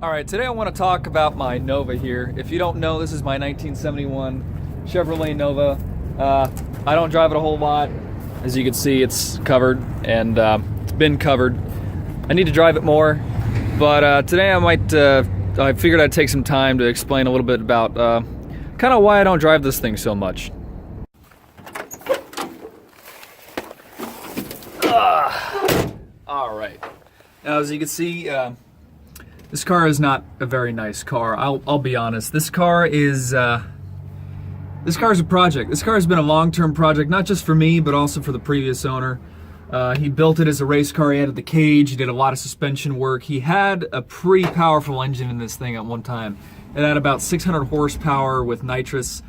Alright, today I want to talk about my Nova here. If you don't know, this is my 1971 Chevrolet Nova. I don't drive it a whole lot. As you can see, it's covered, and it's been covered. I need to drive it more, but today I figured I'd take some time to explain a little bit about kind of why I don't drive this thing so much. Alright, now as you can see, this car is not a very nice car. I'll be honest. This car is a project. This car has been a long-term project, not just for me, but also for the previous owner. He built it as a race car. He added the cage. He did a lot of suspension work. He had a pretty powerful engine in this thing at one time. It had about 600 horsepower with nitrous.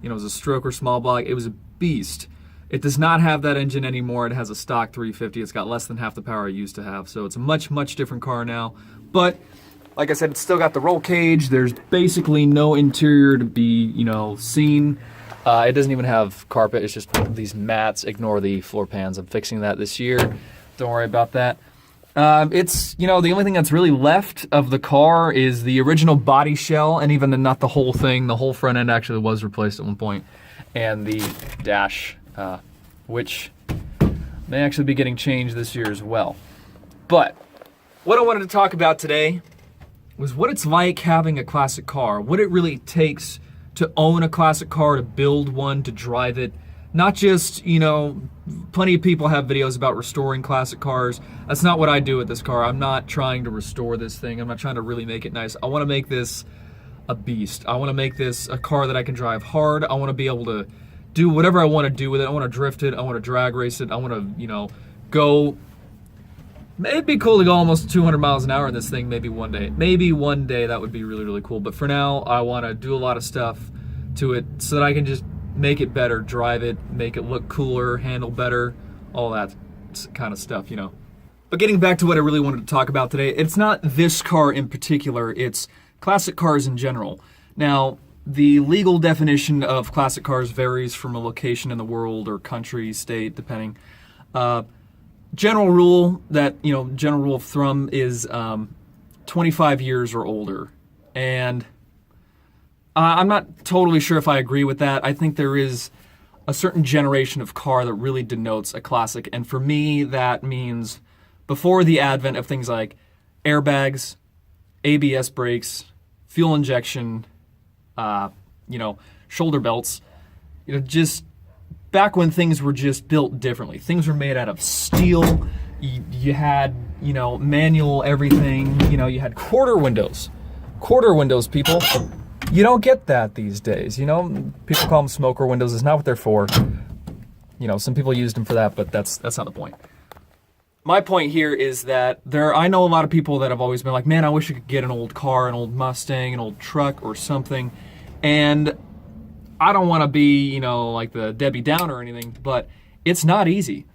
You know, it was a stroke or small block. It was a beast. It does not have that engine anymore. It has a stock 350. It's got less than half the power it used to have. So it's a much, much different car now. But like I said, it's still got the roll cage. There's basically no interior to be, seen. It doesn't even have carpet. It's just these mats. Ignore the floor pans. I'm fixing that this year. Don't worry about that. It's, the only thing that's really left of the car is the original body shell, and even not the whole thing. The whole front end actually was replaced at one point. And the dash, which may actually be getting changed this year as well. But what I wanted to talk about today was what it's like having a classic car, what it really takes to own a classic car, to build one, to drive it. Not just, plenty of people have videos about restoring classic cars. That's not what I do with this car. I'm not trying to restore this thing. I'm not trying to really make it nice. I want to make this a beast. I want to make this a car that I can drive hard. I want to be able to do whatever I want to do with it. I want to drift it. I want to drag race it. I want to, go. It'd be cool to go almost 200 miles an hour in this thing maybe one day. Maybe one day that would be really, really cool. But for now, I want to do a lot of stuff to it so that I can just make it better, drive it, make it look cooler, handle better, all that kind of stuff, But getting back to what I really wanted to talk about today, it's not this car in particular, it's classic cars in general. Now, the legal definition of classic cars varies from a location in the world or country, state, depending. General rule of thumb is 25 years or older. And I'm not totally sure if I agree with that. I think there is a certain generation of car that really denotes a classic. And for me, that means before the advent of things like airbags, ABS brakes, fuel injection, shoulder belts, just back when things were just built differently. Things were made out of steel. You had, manual everything. You had quarter windows. Quarter windows, people. You don't get that these days. People call them smoker windows. It's not what they're for. Some people used them for that, but that's not the point. My point here is that I know a lot of people that have always been like, man, I wish I could get an old car, an old Mustang, an old truck or something. And I don't want to be, like the Debbie Downer or anything, but it's not easy.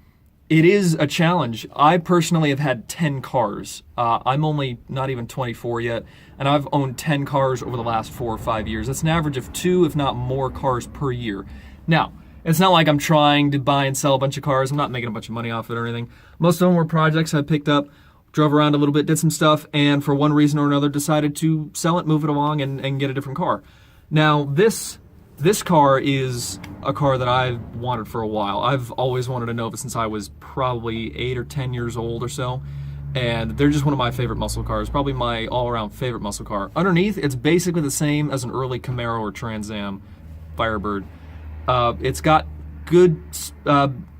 It is a challenge. I personally have had 10 cars. I'm only not even 24 yet, and I've owned 10 cars over the last 4 or 5 years. That's an average of 2, if not more, cars per year. Now, it's not like I'm trying to buy and sell a bunch of cars. I'm not making a bunch of money off it or anything. Most of them were projects I picked up, drove around a little bit, did some stuff, and for one reason or another decided to sell it, move it along, and get a different car. Now, this car is a car that I've wanted for a while. I've always wanted a Nova since I was probably 8 or 10 years old or so. And they're just one of my favorite muscle cars, probably my all-around favorite muscle car. Underneath, it's basically the same as an early Camaro or Trans Am Firebird. It's got good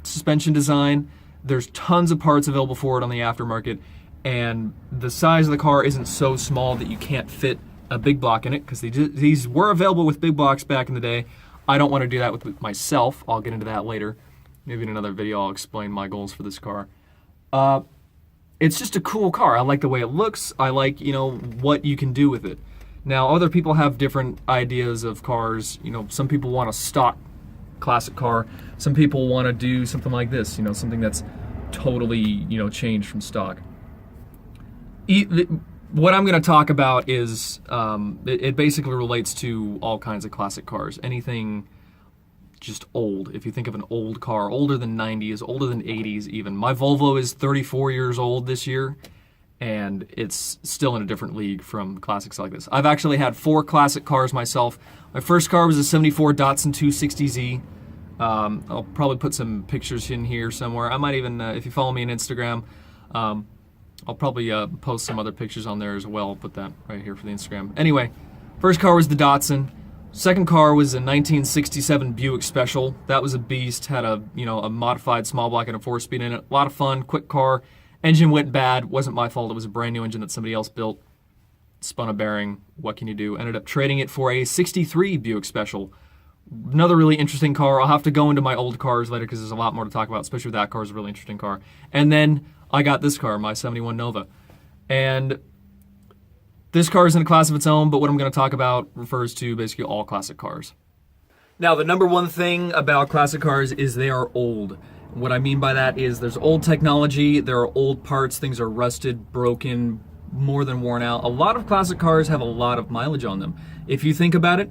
suspension design. There's tons of parts available for it on the aftermarket. And the size of the car isn't so small that you can't fit a big block in it, because these were available with big blocks back in the day. I don't want to do that with myself. I'll get into that later. Maybe in another video I'll explain my goals for this car. It's just a cool car. I like the way it looks. I like, what you can do with it. Now, other people have different ideas of cars. Some people want a stock classic car. Some people want to do something like this, something that's totally, changed from stock. What I'm going to talk about is, it basically relates to all kinds of classic cars. Anything just old. If you think of an old car, older than 90s, older than 80s even. My Volvo is 34 years old this year, and it's still in a different league from classics like this. I've actually had 4 classic cars myself. My first car was a 74 Datsun 260Z. I'll probably put some pictures in here somewhere. I might even, if you follow me on Instagram, I'll probably post some other pictures on there as well. I'll put that right here for the Instagram. Anyway, first car was the Datsun. Second car was a 1967 Buick Special. That was a beast. Had a a modified small block and a 4-speed in it. A lot of fun, quick car. Engine went bad. Wasn't my fault. It was a brand new engine that somebody else built. Spun a bearing. What can you do? Ended up trading it for a 63 Buick Special. Another really interesting car. I'll have to go into my old cars later because there's a lot more to talk about, especially with that car. Is a really interesting car. And then I got this car, my 71 Nova. And this car is in a class of its own, but what I'm going to talk about refers to basically all classic cars. Now, the number one thing about classic cars is they are old. What I mean by that is there's old technology, there are old parts, things are rusted, broken, more than worn out. A lot of classic cars have a lot of mileage on them. If you think about it,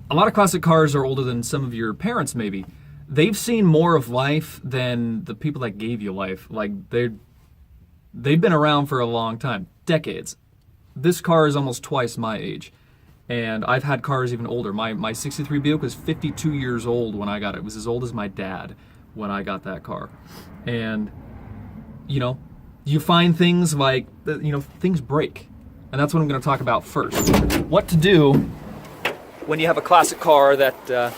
a lot of classic cars are older than some of your parents maybe. They've seen more of life than the people that gave you life. Like they've been around for a long time, decades. This car is almost twice my age. And I've had cars even older. My 63 Buick was 52 years old when I got it. It was as old as my dad when I got that car. And, you find things like, things break. And that's what I'm going to talk about first. What to do when you have a classic car that,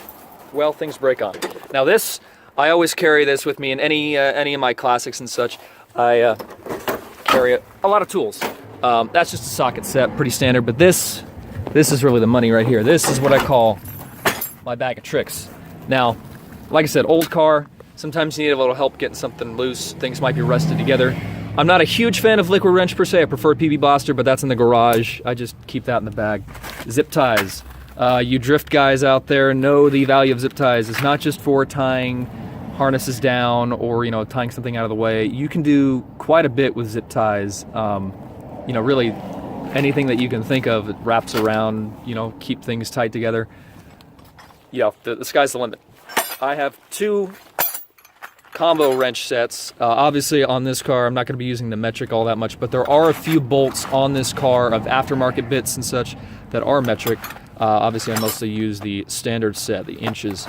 things break on. Now this, I always carry this with me in any of my classics and such. I carry a lot of tools. That's just a socket set, pretty standard, but this is really the money right here. This is what I call my bag of tricks. Now, like I said, old car, sometimes you need a little help getting something loose. Things might be rusted together. I'm not a huge fan of liquid wrench per se. I prefer PB Blaster, but that's in the garage. I just keep that in the bag. Zip ties. You drift guys out there know the value of zip ties. It's not just for tying harnesses down or, tying something out of the way. You can do quite a bit with zip ties. Really anything that you can think of that wraps around, keep things tight together. The sky's the limit. I have 2 combo wrench sets. Obviously on this car, I'm not going to be using the metric all that much, but there are a few bolts on this car of aftermarket bits and such that are metric. Obviously I mostly use the standard set, the inches.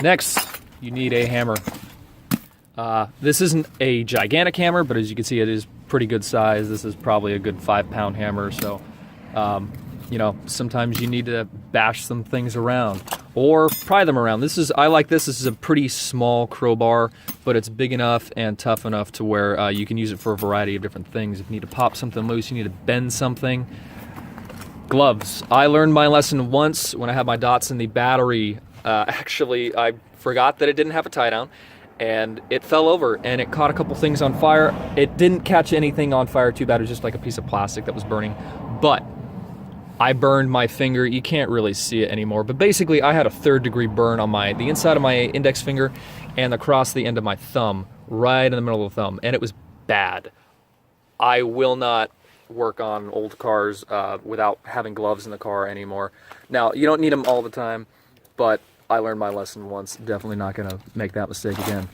Next, you need a hammer. This isn't a gigantic hammer, but as you can see, it is pretty good size. This is probably a good 5-pound hammer, so sometimes you need to bash some things around or pry them around. This is a pretty small crowbar, but it's big enough and tough enough to where you can use it for a variety of different things. If you need to pop something loose, you need to bend something. Gloves. I learned my lesson once when I had my Datsun. The battery, actually, I forgot that it didn't have a tie down, and it fell over and it caught a couple things on fire. It didn't catch anything on fire too bad. It was just like a piece of plastic that was burning, but I burned my finger. You can't really see it anymore, but basically I had a 3rd-degree burn on the inside of my index finger and across the end of my thumb, right in the middle of the thumb, and it was bad. I will not work on old cars without having gloves in the car anymore. Now, you don't need them all the time, but I learned my lesson once. Definitely not going to make that mistake again.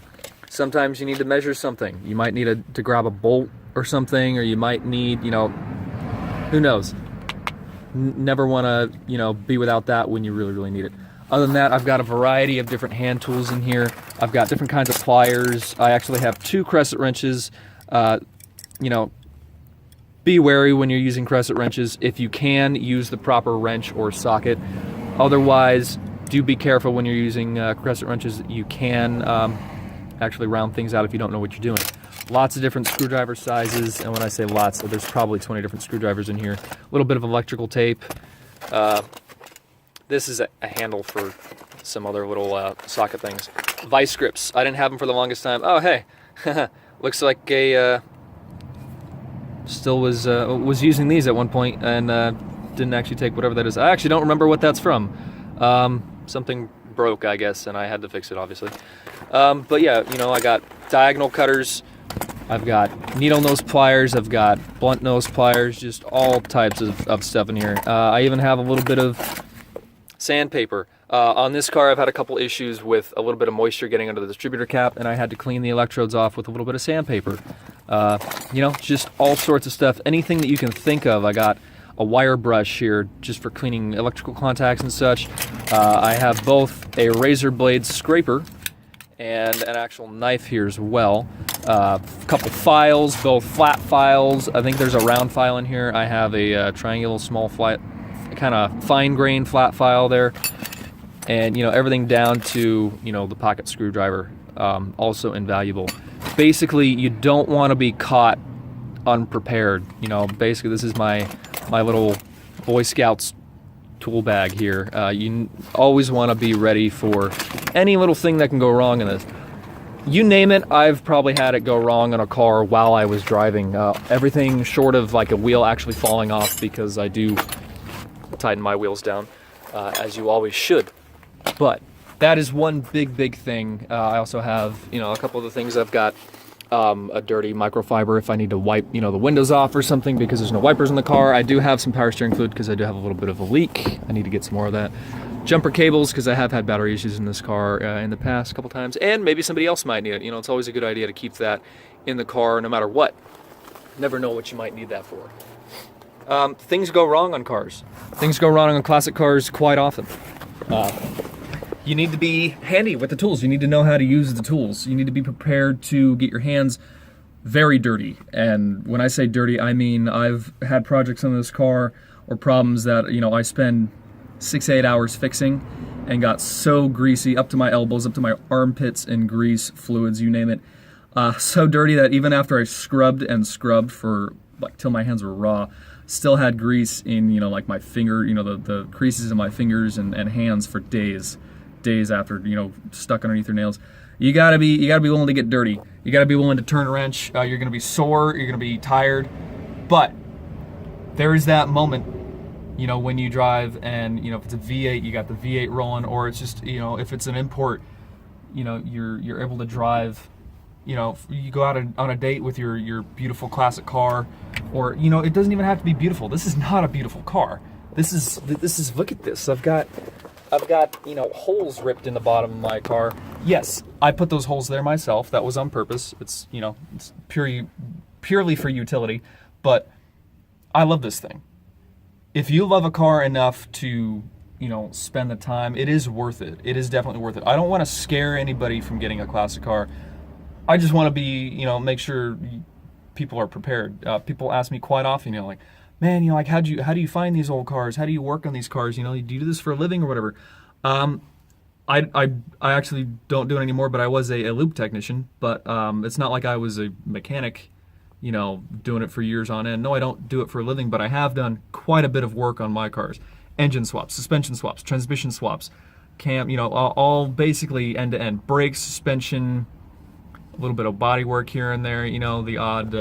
Sometimes you need to measure something. You might need to grab a bolt or something, or you might need, who knows. Never want to, be without that when you really, really need it. Other than that, I've got a variety of different hand tools in here. I've got different kinds of pliers. I actually have 2 crescent wrenches. Be wary when you're using crescent wrenches. If you can, use the proper wrench or socket. Otherwise, do be careful when you're using crescent wrenches. You can actually round things out if you don't know what you're doing. Lots of different screwdriver sizes, and when I say lots, there's probably 20 different screwdrivers in here. A little bit of electrical tape. This is a handle for some other little socket things. Vice grips. I didn't have them for the longest time. Oh, hey. Looks like a... still was using these at one point and didn't actually take whatever that is. I actually don't remember what that's from. Something broke, I guess, and I had to fix it, obviously. But yeah, I got diagonal cutters. I've got needle nose pliers. I've got blunt nose pliers. Just all types of stuff in here. I even have a little bit of Sandpaper. On this car, I've had a couple issues with a little bit of moisture getting under the distributor cap, and I had to clean the electrodes off with a little bit of sandpaper. You know, just all sorts of stuff. Anything that you can think of. I got a wire brush here just for cleaning electrical contacts and such. I have both a razor blade scraper and an actual knife here as well. A couple files, both flat files. I think there's a round file in here. I have a triangular small flat, kind of fine grained flat file there. And, you know, everything down to, you know, the pocket screwdriver, also invaluable. Basically, you don't want to be caught unprepared. You know, basically this is my little Boy Scouts tool bag here. You always want to be ready for any little thing that can go wrong in this. You name it, I've probably had it go wrong in a car while I was driving. Everything short of like a wheel actually falling off, because I do tighten my wheels down, as you always should. But that is one big thing. I also have, you know, a couple of the things. I've got a dirty microfiber if I need to wipe, you know, the windows off or something because there's no wipers in the car. I do have some power steering fluid because I do have a little bit of a leak. I need to get some more of that. Jumper cables, because I have had battery issues in this car in the past a couple times, and maybe somebody else might need it. You know, it's always a good idea to keep that in the car no matter what. Never know what you might need that for. Things go wrong on cars. Things go wrong on classic cars quite often. You need to be handy with the tools. You need to know how to use the tools. You need to be prepared to get your hands very dirty. And when I say dirty, I mean I've had projects on this car or problems that, you know, I spend 6 to 8 hours fixing and got so greasy up to my elbows, up to my armpits in grease, fluids, you name it. So dirty that even after I scrubbed and scrubbed for like till my hands were raw, still had grease in, you know, like my finger, you know, the creases in my fingers and hands for days after, you know, stuck underneath your nails. You gotta be willing to get dirty. You gotta be willing to turn a wrench. You're gonna be sore, you're gonna be tired, but there is that moment, you know, when you drive and, you know, if it's a V8, you got the V8 rolling, or it's just, you know, if it's an import, you know, you're able to drive, you know, you go out on a date with your beautiful classic car, or, you know, it doesn't even have to be beautiful. This is not a beautiful car. This is look at this. I've got, you know, holes ripped in the bottom of my car. Yes, I put those holes there myself. That was on purpose. It's, you know, it's purely for utility, but I love this thing. If you love a car enough to, you know, spend the time, it is worth it. It is definitely worth it. I don't want to scare anybody from getting a classic car. I just want to be, you know, make sure people are prepared. People ask me quite often, you know, like, man, you know, like, how do you find these old cars? How do you work on these cars? You know, do you do this for a living or whatever? I actually don't do it anymore, but I was a lube technician. But it's not like I was a mechanic, you know, doing it for years on end. No, I don't do it for a living, but I have done quite a bit of work on my cars. Engine swaps, suspension swaps, transmission swaps, you know, all basically end to end. Brakes, suspension, a little bit of body work here and there, you know, the odd,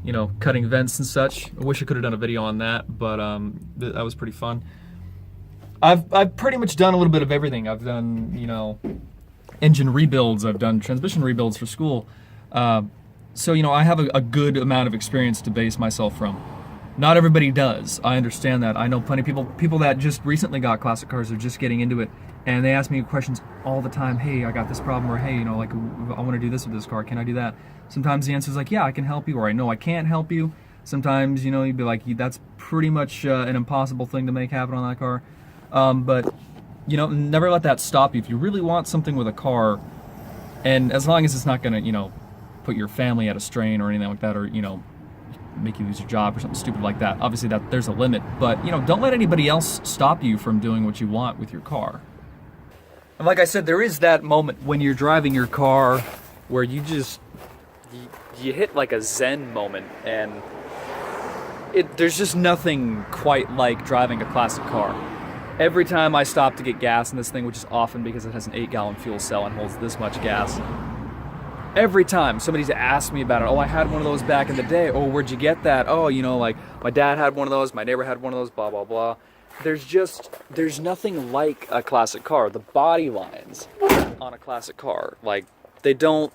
you know, cutting vents and such. I wish I could have done a video on that, but that was pretty fun. I've pretty much done a little bit of everything. I've done, you know, engine rebuilds. I've done transmission rebuilds for school. So, you know, I have a good amount of experience to base myself from. Not everybody does. I understand that. I know plenty of people that just recently got classic cars are just getting into it, and they ask me questions all the time. Hey, I got this problem, or hey, you know, like, I want to do this with this car. Can I do that? Sometimes the answer is like, yeah, I can help you, or I know I can't help you. Sometimes, you know, you'd be like, that's pretty much an impossible thing to make happen on that car. But, you know, never let that stop you. If you really want something with a car, and as long as it's not going to, you know, put your family at a strain or anything like that, or, you know, make you lose your job or something stupid like that. Obviously, that there's a limit, but, you know, don't let anybody else stop you from doing what you want with your car. And like I said, there is that moment when you're driving your car where you just you hit like a zen moment, and there's just nothing quite like driving a classic car. Every time I stop to get gas in this thing, which is often because it has an 8-gallon fuel cell and holds this much gas, every time somebody's asked me about it, oh, I had one of those back in the day, oh, where'd you get that? Oh, you know, like, my dad had one of those, my neighbor had one of those, blah, blah, blah. There's nothing like a classic car. The body lines on a classic car, like, they don't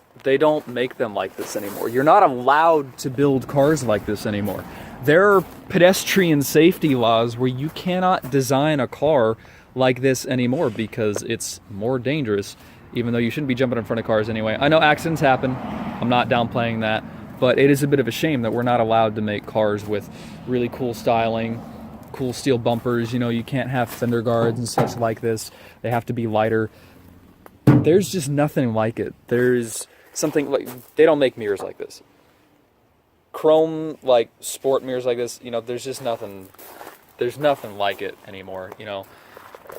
make them like this anymore. You're not allowed to build cars like this anymore. There are pedestrian safety laws where you cannot design a car like this anymore because it's more dangerous, even though you shouldn't be jumping in front of cars anyway. I know accidents happen. I'm not downplaying that, but it is a bit of a shame that we're not allowed to make cars with really cool styling, cool steel bumpers. You know, you can't have fender guards and such like this. They have to be lighter. There's just nothing like it. There's something like, they don't make mirrors like this. Chrome, like sport mirrors like this, you know, there's just nothing, there's nothing like it anymore, you know.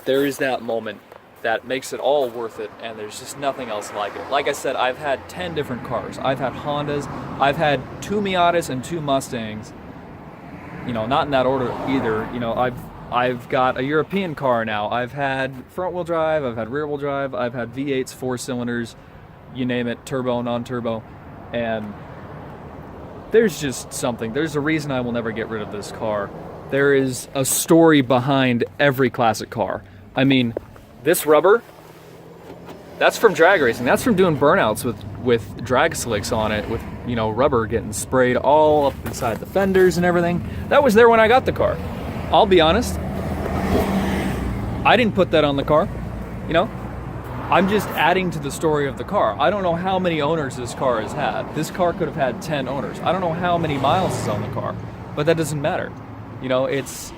There is that moment that makes it all worth it, and there's just nothing else like it. Like I said, I've had 10 different cars. I've had Hondas, I've had 2 Miatas and 2 Mustangs, you know, not in that order either. You know, I've got a European car now. I've had front-wheel drive, I've had rear-wheel drive, I've had V8s, 4 cylinders, you name it, turbo, non-turbo, and there's just something. There's a reason I will never get rid of this car. There is a story behind every classic car. I mean, this rubber, that's from drag racing. That's from doing burnouts with drag slicks on it, with, you know, rubber getting sprayed all up inside the fenders and everything. That was there when I got the car. I'll be honest, I didn't put that on the car, you know? I'm just adding to the story of the car. I don't know how many owners this car has had. This car could have had 10 owners. I don't know how many miles is on the car, but that doesn't matter. You know, it's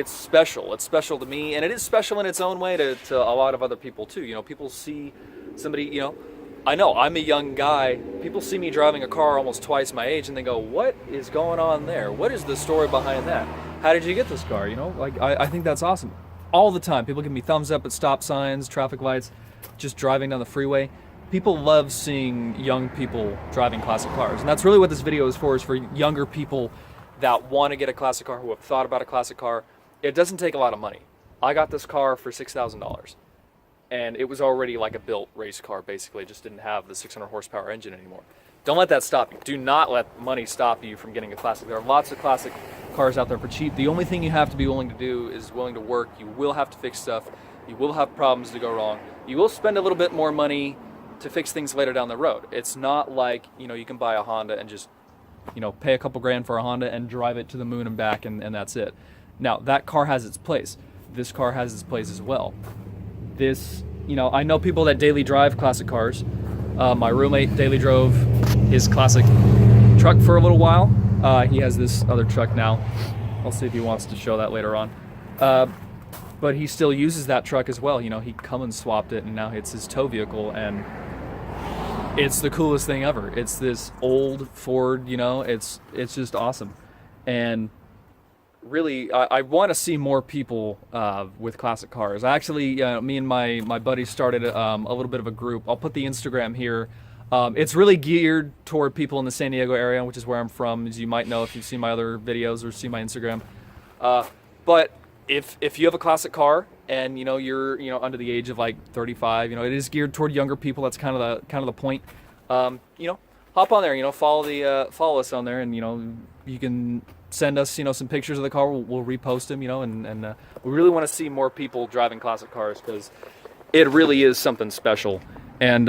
special. It's special to me, and it is special in its own way to a lot of other people too. You know, people see somebody, you know, I know I'm a young guy. People see me driving a car almost twice my age and they go, what is going on there? What is the story behind that? How did you get this car? You know, like I think that's awesome. All the time, people give me thumbs up at stop signs, traffic lights, just driving down the freeway. People love seeing young people driving classic cars, and that's really what this video is for younger people that want to get a classic car, who have thought about a classic car. It doesn't take a lot of money. I got this car for $6,000, and it was already like a built race car, basically. It just didn't have the 600 horsepower engine anymore. Don't let that stop you. Do not let money stop you from getting a classic. There are lots of classic cars out there for cheap. The only thing you have to be willing to do is willing to work. You will have to fix stuff. You will have problems to go wrong. You will spend a little bit more money to fix things later down the road. It's not like, you know, you can buy a Honda and just, you know, pay a couple grand for a Honda and drive it to the moon and back, and that's it. Now, that car has its place. This car has its place as well. This, you know, I know people that daily drive classic cars. My roommate daily drove his classic truck for a little while. He has this other truck now. I'll see if he wants to show that later on. But he still uses that truck as well. You know, he Cummins swapped it, and now it's his tow vehicle, and it's the coolest thing ever. It's this old Ford, you know, it's just awesome. And really, I want to see more people with classic cars. I actually, me and my buddies started a little bit of a group. I'll put the Instagram here. It's really geared toward people in the San Diego area, which is where I'm from, as you might know if you've seen my other videos or seen my Instagram. But if you have a classic car and, you know, you're, you know, under the age of like 35, you know, it is geared toward younger people. That's kind of the point. You know, hop on there, you know, follow us on there, and, you know, you can send us, you know, some pictures of the car. We'll repost them, you know, and we really want to see more people driving classic cars, because it really is something special. And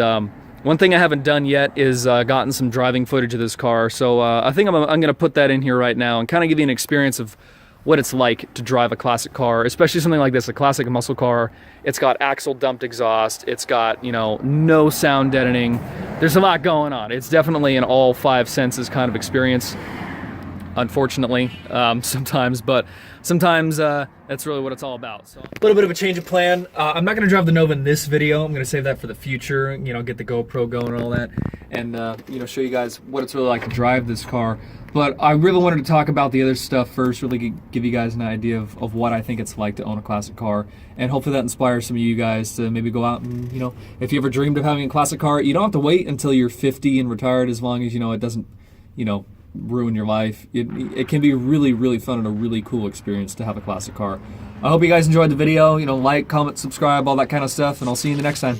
one thing I haven't done yet is gotten some driving footage of this car, so I think I'm going to put that in here right now and kind of give you an experience of what it's like to drive a classic car, especially something like this, a classic muscle car. It's got axle dumped exhaust. It's got, you know, no sound deadening. There's a lot going on. It's definitely an all 5 senses kind of experience, unfortunately, sometimes, but sometimes that's really what it's all about. So, a little bit of a change of plan. I'm not going to drive the Nova in this video. I'm going to save that for the future, you know, get the GoPro going and all that, and you know, show you guys what it's really like to drive this car. But I really wanted to talk about the other stuff first, really give you guys an idea of what I think it's like to own a classic car, and hopefully that inspires some of you guys to maybe go out and, you know, if you ever dreamed of having a classic car, you don't have to wait until you're 50 and retired, as long as, you know, it doesn't, you know, ruin your life. It can be really, really fun and a really cool experience to have a classic car. I hope you guys enjoyed the video. You know, like, comment, subscribe, all that kind of stuff, and I'll see you in the next time.